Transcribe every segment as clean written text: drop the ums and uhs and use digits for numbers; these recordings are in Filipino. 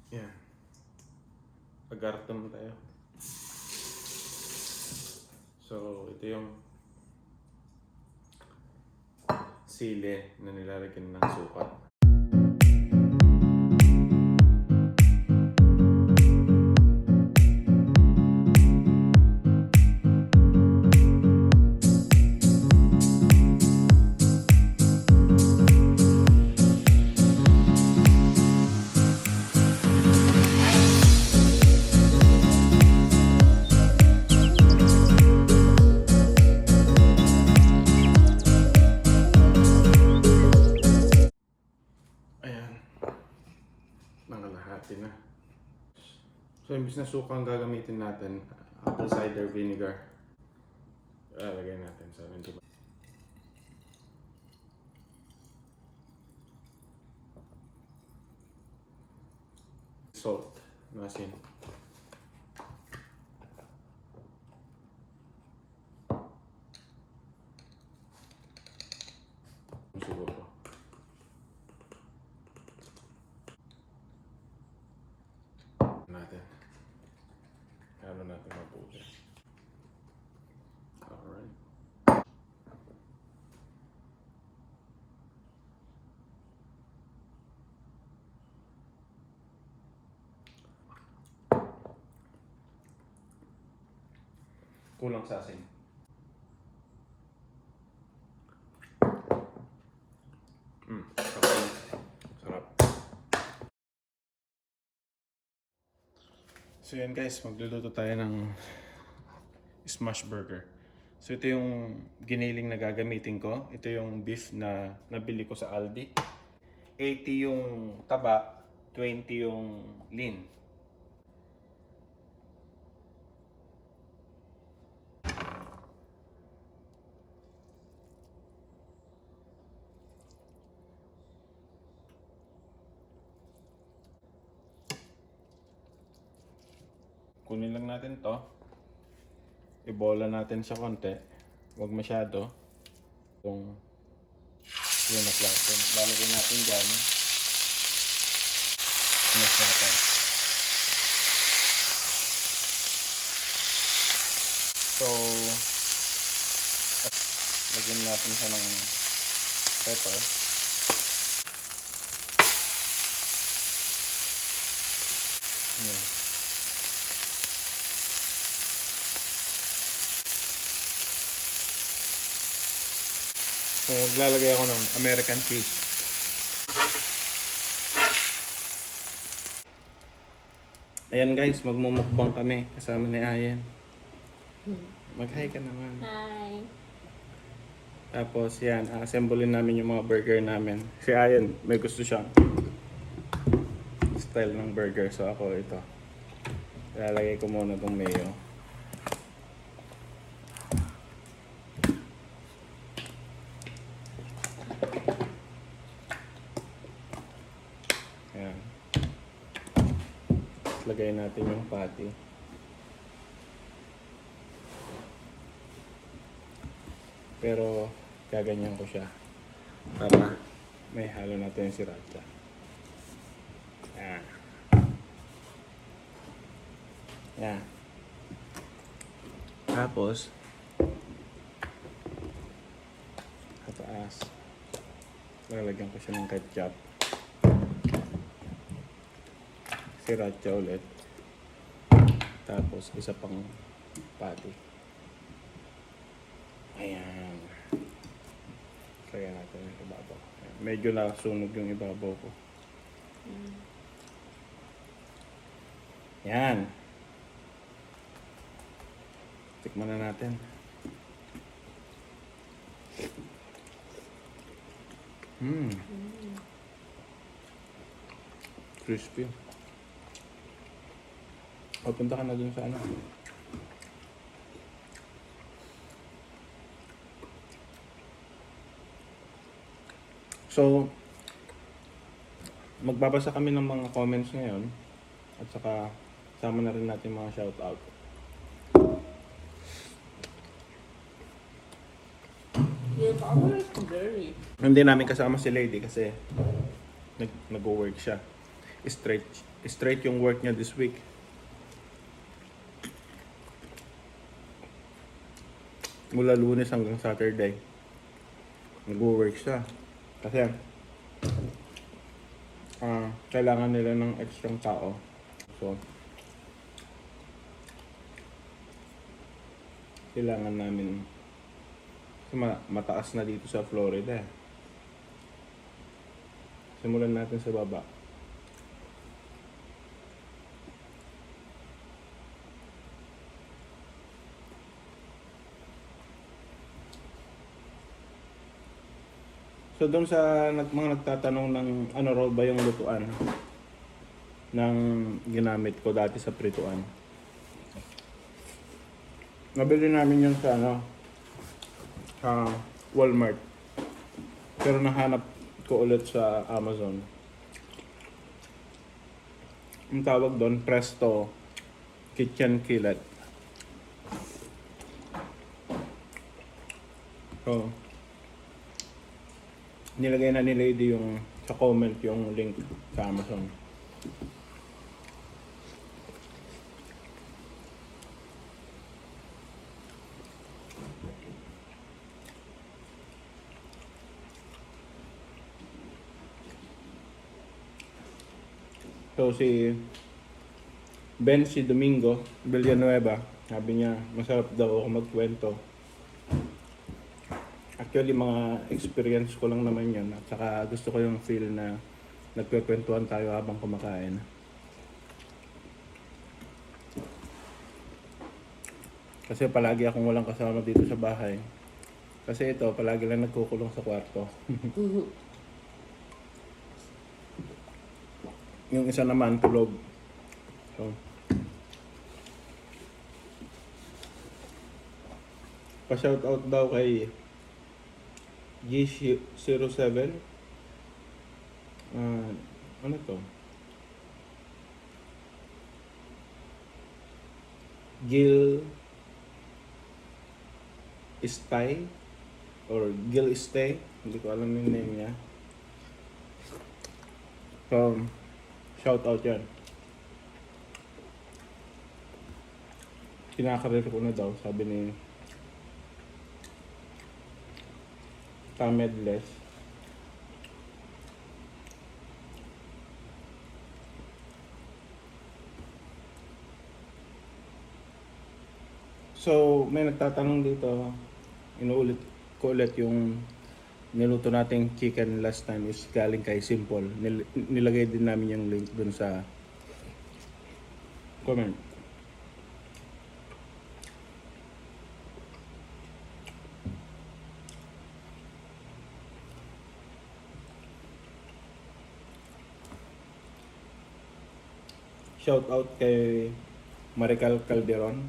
Yan. Agartam tayo. So, ito yung sili na nilalagyan ng suka. Nangalahati na. So, imbis na suka ang gagamitin natin, apple cider vinegar. Lagay natin sa amin, diba? Salt, masin. Siguro. Natin. Ano natin mabuti. Alright. Kulang sa asin. Sarap. So yan guys, magluluto tayo ng smash burger. So ito yung giniling na gagamitin ko. Ito yung beef na nabili ko sa Aldi. 80 yung taba, 20 yung lean. Kunin lang natin to. Ibola natin sa konti. Huwag masyado. Yung yun na plato. Lalagay natin dyan. Smash natin. So, lagyan natin siya ng pepper. Yan. So, maglalagay ako ng American cheese. Ayan guys, magmumukbang kami kasama ni Ayen. Mag-hi ka naman. Hi! Tapos yan, assemblein namin yung mga burger namin. Si Ayen, may gusto siyang style ng burger. So ako ito. Ilalagay ko muna itong mayo. Ayan. Lagay natin yung patty. Pero gaganyan ko siya para may halo natin yung sriracha. Ayan. Ayan. Tapos sa taas lalagyan ko siya ng ketchup, sriracha ulit, tapos isa pang patty. Ayan. Kaya natin yung ibabaw. Ayan. Medyo nasunog yung ibabaw ko. Yan. Tikman na natin. Crispy. O, punta ka na dun sa ano. So, magbabasa kami ng mga comments ngayon at saka sama na rin natin mga shoutout. Hindi namin kasama si Lady kasi nag-work siya. straight. Straight yung work niya this week. Mula Lunes hanggang Saturday. Nag-work siya. Kasi kailangan nila ng extra tao. So, kailangan namin mataas na dito sa Florida. Simulan natin sa baba. So doon sa mga nagtatanong ng ano raw ba yung lutuan ng ginamit ko dati sa prituan. Nabili namin yun sa Walmart. Pero nahanap ko ulit sa Amazon. Ang tawag doon, Presto Kitchen Killet. So, nilagay na ni Lady yung sa comment yung link sa Amazon. So si Domingo Villanueva, sabi niya masarap daw ako magkwento. Actually, mga experience ko lang naman yun. At saka gusto ko yung feel na nagkwekwentuhan tayo habang kumakain. Kasi palagi akong walang kasama dito sa bahay. Kasi ito, palagi lang nagkukulong sa kwarto. Yung isa naman, tulog. So, pa-shoutout daw kay G07. Ano to? Gil Istay or Gil Istay, hindi ko alam yung name niya. So, shoutout yan. Kinakarir ko na daw, sabi ni Tamedless. So, may nagtatanong dito, inuulit ko ulit yung niluto nating chicken last time is galing kay Simple. Nilagay din namin yung link dun sa comment. Shout out kay Marical Calderon.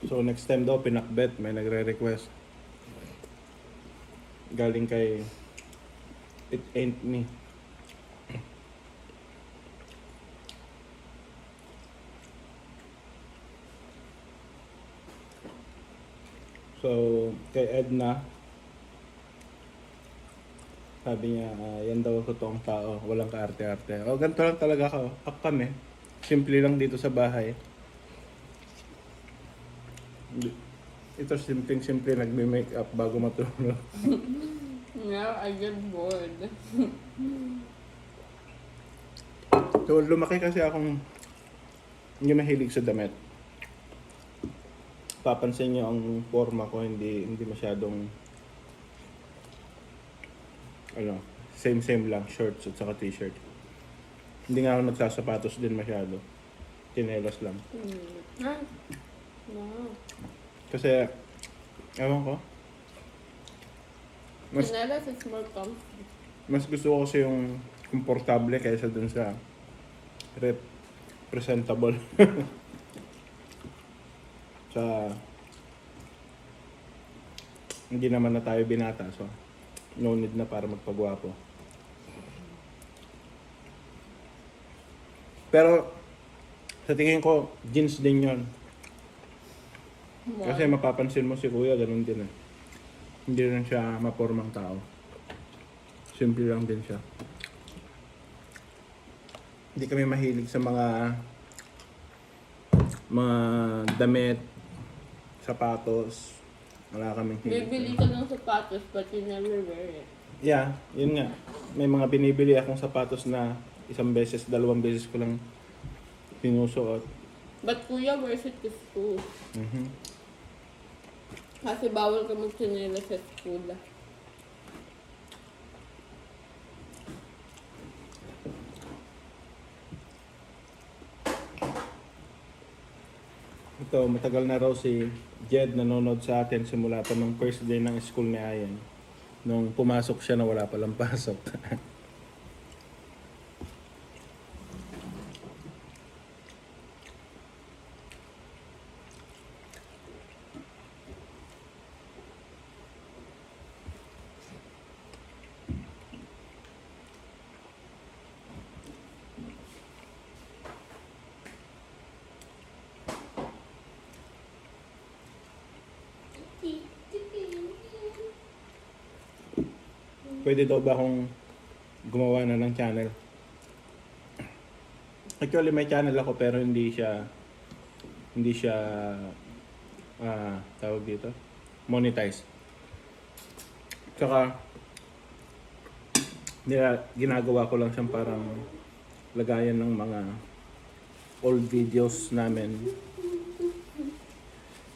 So next time daw pinakbet, may nagre-request. Galing kay It Ain't Me. So, kay Edna, sabi niya, yan daw totoong tao, walang kaarte-arte. O, ganito lang talaga kami. Simple lang dito sa bahay. Ito simple nagme-makeup bago matulog. Now I get bored. So, lumaki kasi akong hindi mahilig sa damit. Papansin niyo ang forma ko, hindi masyadong same lang, shorts at saka t-shirt. Hindi nga ako nagsasapatos din masyado. Tinelas lang. No. Kasi, ewan ko. Tinelas is more comfy. Mas gusto ko kasi yung komportable kaysa dun sa presentable. Sa hindi naman na tayo binata, so no need na para magpagwapo. Pero sa tingin ko, jeans din yon. Kasi mapapansin mo si kuya, ganun din eh. Hindi rin siya mapormang tao. Simple lang din siya. Hindi kami mahilig sa mga damit, sapatos. Wala kaming hilig. Bibili ka ng sapatos but you never wear it. Yeah, yun nga. May mga binibili akong sapatos na isang beses, dalawang beses ko lang sinusuot. But kuya wears it to school. Mhm. Kasi bawal ka magtsinelas sa school. Ito, matagal na raw si Jed nanonood sa atin simula pa nung first day ng school ni Ayen. Nung pumasok siya na wala palang pasok. Pwede daw ba akong gumawa na ng channel? Actually may channel ako pero hindi siya tawag dito monetize. Tsaka ginagawa ko lang siyang parang lagayan ng mga old videos namin.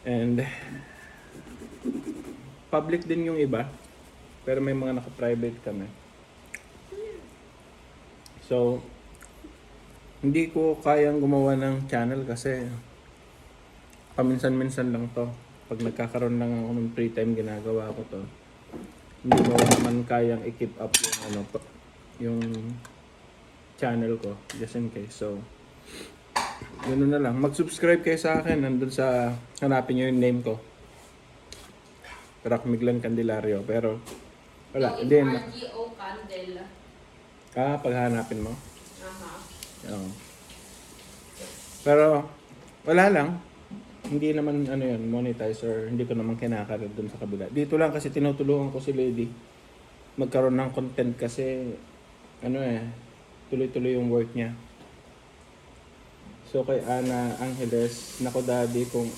And public din yung iba. Pero may mga naka-private kami. So, hindi ko kayang gumawa ng channel kasi paminsan-minsan lang to. Pag nagkakaroon lang ako ng free time, ginagawa ko to. Hindi ko naman kayang i-keep up yung channel ko, just in case. So, yun na lang. Mag-subscribe kayo sa akin. Nandun sa, hanapin nyo yung name ko. Rakmiglan Candelario. Pero, wala. So, Hindi. RGO Candela. Paghanapin mo. Aha. Oo. Pero, wala lang. Hindi naman monetize or hindi ko naman kinakaroon dun sa kabila. Dito lang kasi tinutulungan ko si Lady magkaroon ng content kasi tuloy-tuloy yung work niya. So kay Ana Angeles, nako daddy, kung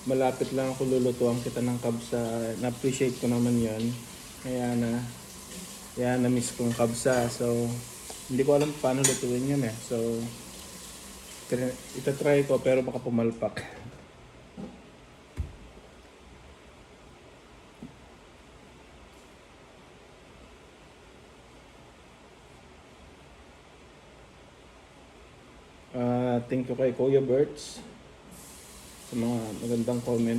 malapit lang ako lulutuan kita ng kabsa, na-appreciate ko naman yon. Kaya na-miss kong kabsa. So hindi ko alam paano lutuin yun eh. So itatry ko pero baka pumalpak. Thank you kay Kuya Berts sa mga magandang comment.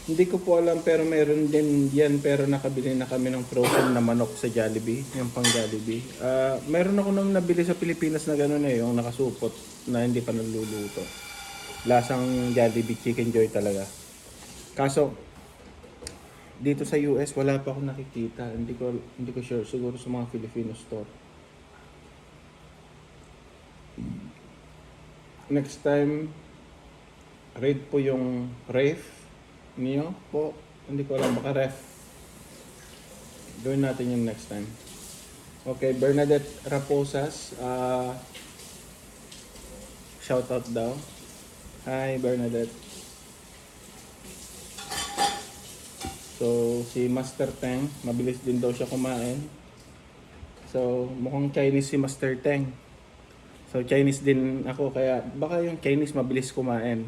Hindi ko po alam pero meron din yan, pero nakabili na kami ng frozen na manok sa Jollibee, yung pang Jollibee. Meron ako nung nabili sa Pilipinas na gano'n yung nakasupot na hindi pa naluluto. Lasang Jollibee Chicken Joy talaga. Kaso dito sa US wala pa akong nakikita. Hindi ko sure, siguro sa mga Filipino store. Next time, read po yung ref niyo po. Hindi ko alam, baka ref. Gawin natin yung next time. Okay, Bernadette Raposas. Shoutout daw. Hi, Bernadette. So, si Master Teng, mabilis din daw siya kumain. So, mukhang Chinese si Master Teng. So, Chinese din ako, kaya baka yung Chinese mabilis kumain.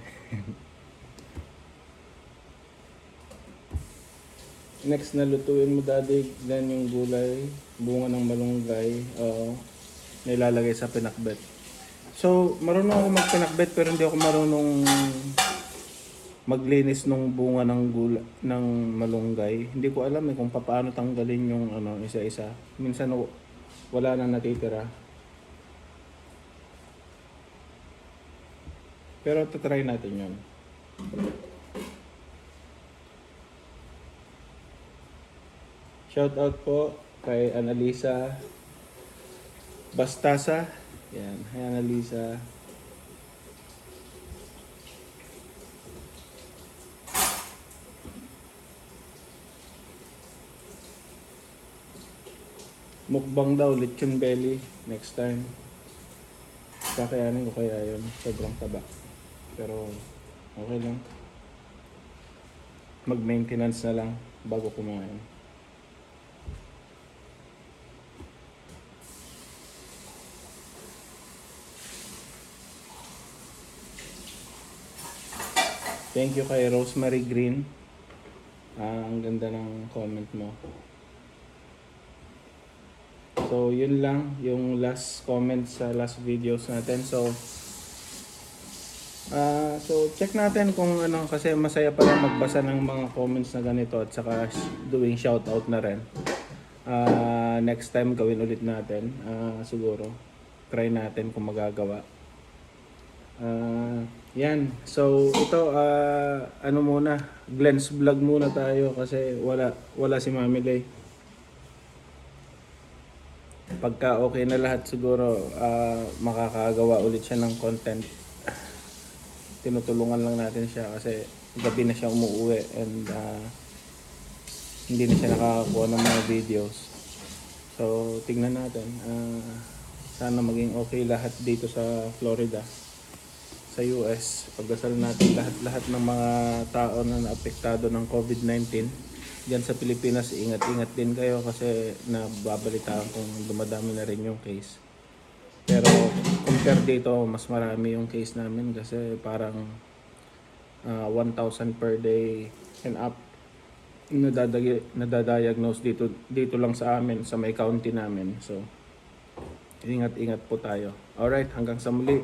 Next na lutuin mo, daddy, then yung gulay, bunga ng malunggay, nilalagay sa pinakbet. So, marunong ako magpinakbet pero hindi ako marunong maglinis ng bunga ng malunggay. Hindi ko alam kung paano tanggalin yung isa-isa. Minsan wala na natitira. Pero tatry natin yun. Shout out po kay Annalisa Bastasa. Yan. Hi, Annalisa. Mukbang daw, lechon belly. Next time. Kakayanin ko kaya yun. Sobrang taba. Pero okay lang. Mag-maintenance na lang bago kumain. Thank you kay Rosemary Green. Ang ganda ng comment mo. So, yun lang yung last comment sa last videos natin. So, check natin kung ano, kasi masaya pala magbasa ng mga comments na ganito at saka doing shoutout na rin. Next time gawin ulit natin. Siguro, try natin kung magagawa. Yan. So, ito, ano muna, Glenn's vlog muna tayo kasi wala si Mami Lay. Pagka okay na lahat siguro, makakagawa ulit siya ng content. Tinutulungan lang natin siya kasi gabi na siya umuwi and hindi na siya nakakakuha ng mga videos. So, tingnan natin. Sana maging okay lahat dito sa Florida, sa US. Pagdasal natin lahat ng mga tao na naapektado ng COVID-19 diyan sa Pilipinas. Ingat-ingat din kayo kasi nababalitaan kong dumadami na rin yung case. Pero compare dito, mas marami yung case namin kasi parang 1,000 per day and up nadadiagnose dito lang sa amin, sa may county namin. So ingat-ingat po tayo. Alright, hanggang sa muli.